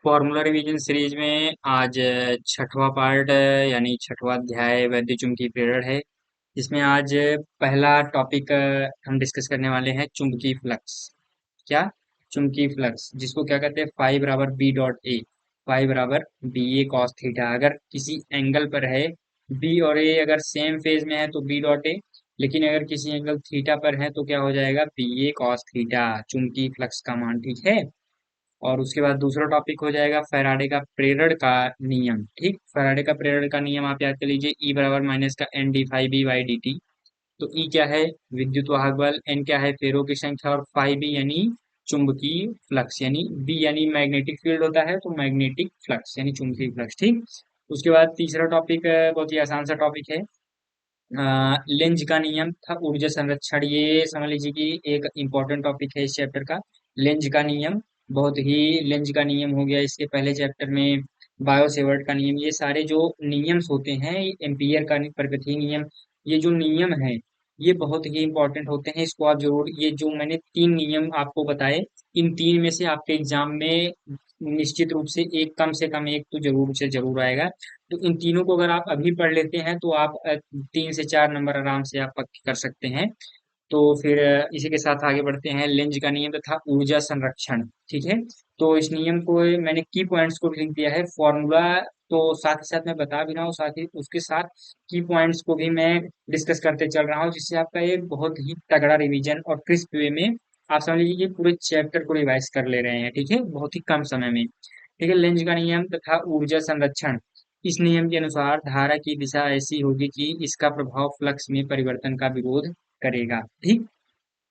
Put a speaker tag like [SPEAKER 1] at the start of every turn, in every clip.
[SPEAKER 1] Formula revision series में आज छठवां पार्ट यानी छठवां अध्याय वैद्य चुंबकीय प्रेरण है। जिसमें आज पहला टॉपिक हम डिस्कस करने वाले हैं चुंबकीय फ्लक्स। क्या? चुंबकीय फ्लक्स जिसको क्या कहते हैं, फाई बराबर बी डॉट ए। फाई बराबर बी ए कॉस थीटा। अगर किसी एंगल पर है बी और ए, अगर सेम फेज में है तो बी डॉट ए, लेकिन अगर किसी एंगल थीटा पर है तो क्या हो जाएगा, बी ए कॉस थीटा, चुंबकीय फ्लक्स का मान। ठीक है। और उसके बाद दूसरा टॉपिक हो जाएगा फैराडे का प्रेरण का नियम। ठीक, फैराडे का प्रेरण का नियम आप याद कर लीजिए, ई बराबर माइनस का N D phi by D T. तो ई क्या है, विद्युत वाहक बल, एन क्या है, फेरों की संख्या, और फाई बी यानी चुंबकीय फ्लक्स, यानी बी यानी मैग्नेटिक फील्ड होता है, तो मैग्नेटिक फ्लक्स यानी चुंबकीय फ्लक्स। ठीक। उसके बाद तीसरा टॉपिक बहुत ही आसान सा टॉपिक है, लेंज का नियम था, ऊर्जा संरक्षण। ये समझ लीजिए कि एक इम्पोर्टेंट टॉपिक है इस चैप्टर का, लेंज का नियम। बहुत ही, लेंज का नियम हो गया इसके पहले चैप्टर में, बायो सेवर्ट का नियम। ये सारे जो नियम्स होते हैं, एम्पियर का प्रगति नियम, ये जो नियम है ये बहुत ही इंपॉर्टेंट होते हैं। इसको आप जरूर, ये जो मैंने तीन नियम आपको बताए, इन तीन में से आपके एग्जाम में निश्चित रूप से कम एक तो जरूर से जरूर आएगा। तो इन तीनों को अगर आप अभी पढ़ लेते हैं तो आप 3 से 4 नंबर आराम से आप पक्के कर सकते हैं। तो फिर इसी के साथ आगे बढ़ते हैं, लेंज का नियम तथा ऊर्जा संरक्षण। ठीक है। तो इस नियम को मैंने की पॉइंट्स को भी लिख दिया है, फॉर्मूला तो साथ ही साथ मैं बता भी रहा हूँ, साथ ही उसके साथ की पॉइंट्स को भी मैं डिस्कस करते चल रहा हूँ, जिससे आपका एक बहुत ही तगड़ा रिवीजन और क्रिस्प वे में आप समझ लीजिए कि पूरे चैप्टर को रिवाइज कर ले रहे हैं। ठीक है, बहुत ही कम समय में। ठीक है, लेंज का नियम तथा ऊर्जा संरक्षण। इस नियम के अनुसार धारा की दिशा ऐसी होगी कि इसका प्रभाव फ्लक्स में परिवर्तन का विरोध करेगा। ठीक,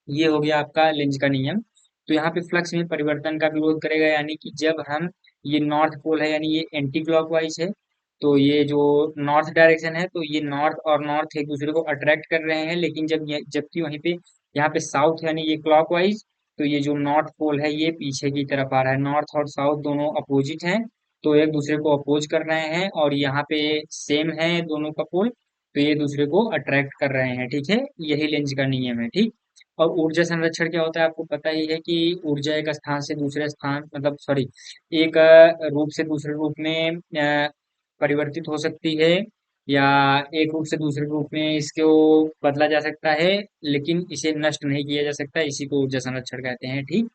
[SPEAKER 1] ये हो गया आपका लेंज का नियम। तो यहाँ पे फ्लक्स में परिवर्तन का विरोध करेगा, यानी कि जब हम, ये नॉर्थ पोल है यानी ये एंटी क्लॉकवाइज है, तो ये जो नॉर्थ डायरेक्शन है, तो ये नॉर्थ और नॉर्थ एक दूसरे को अट्रैक्ट कर रहे हैं, लेकिन जबकि वहीं पे यहाँ पे साउथ यानी ये क्लॉकवाइज, तो ये जो नॉर्थ पोल है ये पीछे की तरफ आ रहा है। नॉर्थ और साउथ दोनों अपोजिट हैं, तो एक दूसरे को अपोज कर रहे हैं, और यहाँ पे सेम है दोनों का पोल, तो ये दूसरे को अट्रैक्ट कर रहे हैं। ठीक है, यही लेंज का नियम है। ठीक। और ऊर्जा संरक्षण क्या होता है, आपको पता ही है कि ऊर्जा एक स्थान से दूसरे स्थान, मतलब सॉरी, एक रूप से दूसरे रूप में परिवर्तित हो सकती है, या एक रूप से दूसरे रूप में इसको बदला जा सकता है, लेकिन इसे नष्ट नहीं किया जा सकता। इसी को ऊर्जा संरक्षण कहते हैं। ठीक।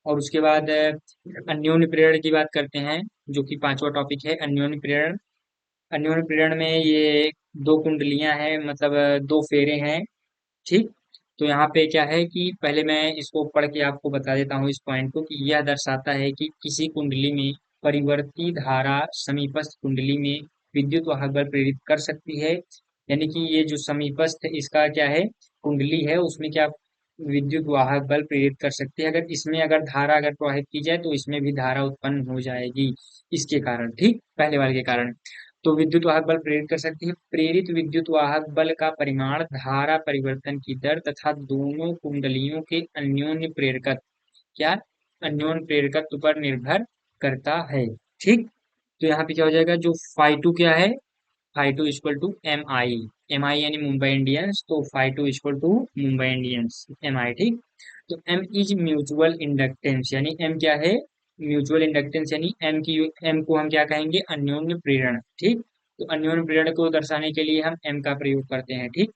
[SPEAKER 1] और उसके बाद अन्योन्य प्रेरण की बात करते हैं, जो कि पांचवा टॉपिक है, अन्योन्य प्रेरण। अन्योन्य प्रेरण में ये दो कुंडलियां हैं, मतलब दो फेरे हैं। ठीक। तो यहाँ पे क्या है कि पहले मैं इसको पढ़ के आपको बता देता हूँ इस पॉइंट को, कि यह दर्शाता है कि किसी कुंडली में परिवर्ती धारा समीपस्थ कुंडली में विद्युत वाहक बल प्रेरित कर सकती है। यानी कि ये जो समीपस्थ इसका क्या है, कुंडली है, उसमें क्या विद्युत वाहक बल प्रेरित कर सकती है। अगर इसमें अगर धारा अगर प्रवाहित की जाए तो इसमें भी धारा उत्पन्न हो जाएगी इसके कारण। ठीक, पहले वाले के कारण। तो विद्युत वाहक बल प्रेरित कर सकती है। प्रेरित विद्युत वाहक बल का परिमाण धारा परिवर्तन की दर तथा दोनों कुंडलियों के अन्योन्य प्रेरकत्व, क्या, अन्योन्य प्रेरकत्व पर निर्भर करता है। ठीक। तो यहाँ पे क्या हो जाएगा, जो फाई टू क्या है, phi two equal to M I. M I यानी मुंबई इंडियंस, तो phi two equal to Mumbai Indians, M I. ठीक। तो एम इज म्यूचुअल इंडक्टेंस, यानी एम क्या है, म्यूचुअल इंडक्टेंस, यानी एम को हम क्या कहेंगे, अन्योन्य प्रेरण। ठीक। तो अन्योन्य प्रेरण को दर्शाने के लिए हम एम का प्रयोग करते हैं। ठीक।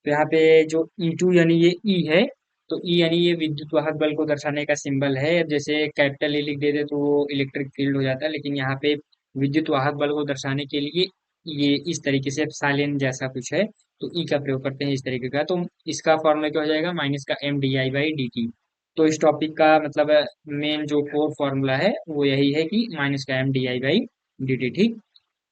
[SPEAKER 1] तो यहाँ पे जो ई टू यानी ये ई है, तो ई यानी ये विद्युत वाहक बल को दर्शाने का सिंबल है। जैसे कैपिटल ए लिख देते तो वो इलेक्ट्रिक फील्ड हो जाता है, लेकिन यहाँ पे विद्युत वाहक बल को दर्शाने के लिए ये इस तरीके से साइलेंट जैसा कुछ है, तो ई का प्रयोग करते हैं इस तरीके का। तो इसका फॉर्मूला क्या हो जाएगा, माइनस का M D I by D T. तो इस टॉपिक का मतलब मेन जो कोर फॉर्मूला है वो यही है कि माइनस का M D I by D T. ठीक।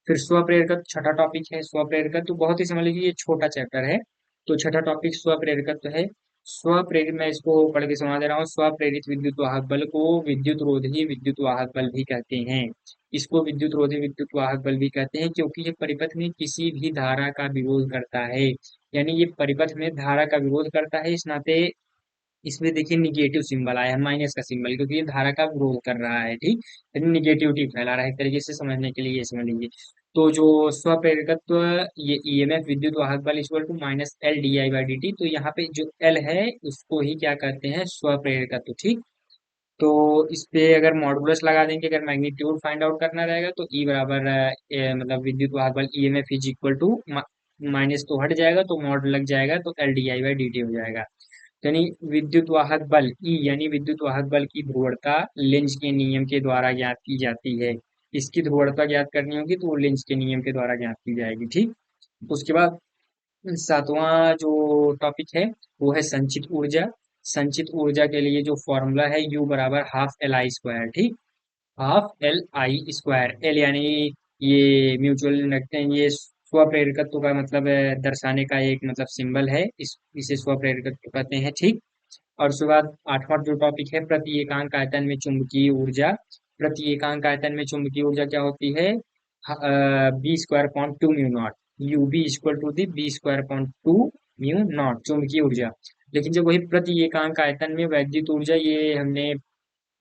[SPEAKER 1] फिर स्वप्रेरकत्व छठा टॉपिक है, स्वप्रेरकत्व। तो बहुत ही समझ लीजिए ये छोटा चैप्टर है। तो छठा टॉपिक स्वप्रेरकत्व है। स्वप्रेरित, मैं इसको पढ़ के समझा दे रहा हूँ, स्वप्रेरित विद्युत वाहक बल को विद्युत रोधी विद्युत वाहक बल भी कहते हैं। इसको विद्युत रोधी विद्युत वाहक बल भी कहते हैं, क्योंकि ये परिपथ में किसी भी धारा का विरोध करता है। यानी ये परिपथ में धारा का विरोध करता है, इस नाते इसमें देखिए निगेटिव सिंबल आया है, माइनस का सिंबल, क्योंकि ये धारा का विरोध कर रहा है। ठीक, यानी निगेटिविटी फैला रहा है, एक तरीके से समझने के लिए ये समझ लीजिए। तो जो स्वप्रेरकत्व, ये ईएमएफ विद्युत वाहक बल equal to minus L D I by D T. तो यहाँ पे जो एल है उसको ही क्या कहते हैं, स्वप्रेरकत्व। ठीक। तो इस पे अगर मॉडुलस लगा देंगे, अगर मैग्नीट्यूड फाइंड आउट करना रहेगा तो ई बराबर मतलब विद्युत वाहक बल EMF is equal to, minus तो हट जाएगा तो मॉड लग जाएगा तो L D I by D T हो जाएगा। तो यानी विद्युत वाहक बल ई यानी विद्युत वाहक बल की ध्रुवणता लेंज के नियम के द्वारा ज्ञात की जाती है। इसकी ध्रुवणता ज्ञात करनी होगी तो वो लेंज के नियम के द्वारा ज्ञात की जाएगी। ठीक, उसके बाद सातवां जो टॉपिक है वो है संचित ऊर्जा। संचित ऊर्जा के लिए जो फॉर्मूला है यू बराबर हाफ एल आई स्क्वायर। ठीक, half L I square, L यानी ये म्यूचुअल ये स्व प्रेरकत्व का मतलब दर्शाने का एक मतलब सिंबल है, इसे स्व प्रेरकत्व कहते हैं। ठीक, और उसके बाद आठवां जो टॉपिक है प्रति एकांक आयतन में चुंबकीय ऊर्जा। प्रति एकांक आयतन में चुंबकीय ऊर्जा क्या होती है? B square upon two mu naught, U be equal to the B square upon two mu naught चुंबकीय ऊर्जा। लेकिन जब वही प्रति एकांक आयतन में वैद्युत ऊर्जा, ये हमने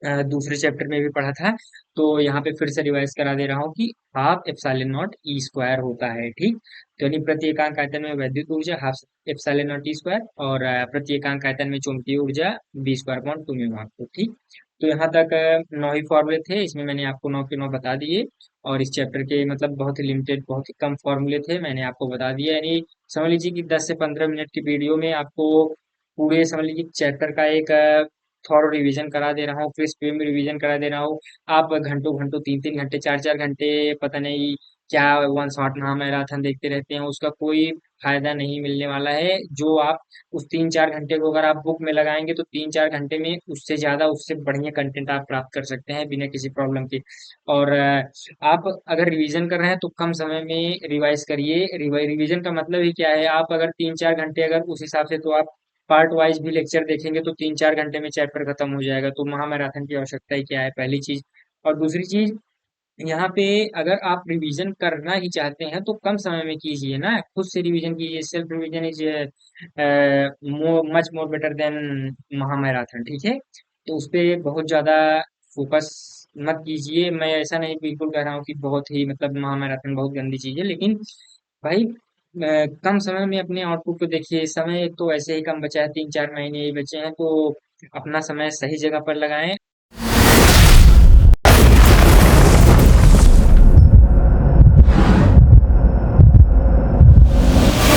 [SPEAKER 1] दूसरे चैप्टर में भी पढ़ा था, तो यहाँ पे फिर से रिवाइज करा दे रहा हूँ कि half epsilon naught E square होता है। ठीक, तो यानी प्रति एकांक आयतन में वैद्युत ऊर्जा half epsilon naught E square, और प्रति एकांक आयतन में चुंबकीय ऊर्जा B square upon two mu naught. तो ठीक, तो यहाँ तक 9 ही फॉर्मूले थे, इसमें मैंने आपको 9 के 9 बता दिए। और इस चैप्टर के मतलब बहुत ही लिमिटेड, बहुत ही कम फॉर्मूले थे, मैंने आपको बता दिया। यानी समझ लीजिए कि 10 से 15 मिनट की वीडियो में आपको पूरे समझ लीजिए चैप्टर का एक थॉरो रिवीजन करा दे रहा हूँ, क्रिस्प वे में रिवीजन करा दे रहा हूँ। आप घंटों घंटों 3-3 घंटे 4-4 घंटे पता नहीं क्या वन शॉट महामैराथन देखते रहते हैं, उसका कोई फायदा नहीं मिलने वाला है। जो आप उस 3-4 घंटे को अगर आप बुक में लगाएंगे तो 3-4 घंटे में उससे ज्यादा, उससे बढ़िया कंटेंट आप प्राप्त कर सकते हैं बिना किसी प्रॉब्लम के। और आप अगर रिवीजन कर रहे हैं तो कम समय में रिवाइज करिए। रिवीजन का मतलब ही क्या है? आप अगर 3-4 घंटे अगर उस हिसाब से, तो आप पार्ट वाइज भी लेक्चर देखेंगे तो 3-4 घंटे में चैप्टर खत्म हो जाएगा। तो महामैराथन की आवश्यकता ही क्या है, पहली चीज। और दूसरी चीज, यहाँ पे अगर आप रिवीजन करना ही चाहते हैं तो कम समय में कीजिए ना, खुद से रिवीजन कीजिए। Self revision is much more better than महामैराथन। ठीक है, तो उस पे बहुत ज्यादा फोकस मत कीजिए। मैं ऐसा नहीं बिल्कुल कह रहा हूँ कि बहुत ही मतलब महामैराथन बहुत गंदी चीज है, लेकिन भाई कम समय में अपने आउटपुट को देखिए। समय तो ऐसे ही कम बचा है, 3-4 महीने ही बचे हैं, तो अपना समय सही जगह पर लगाएं।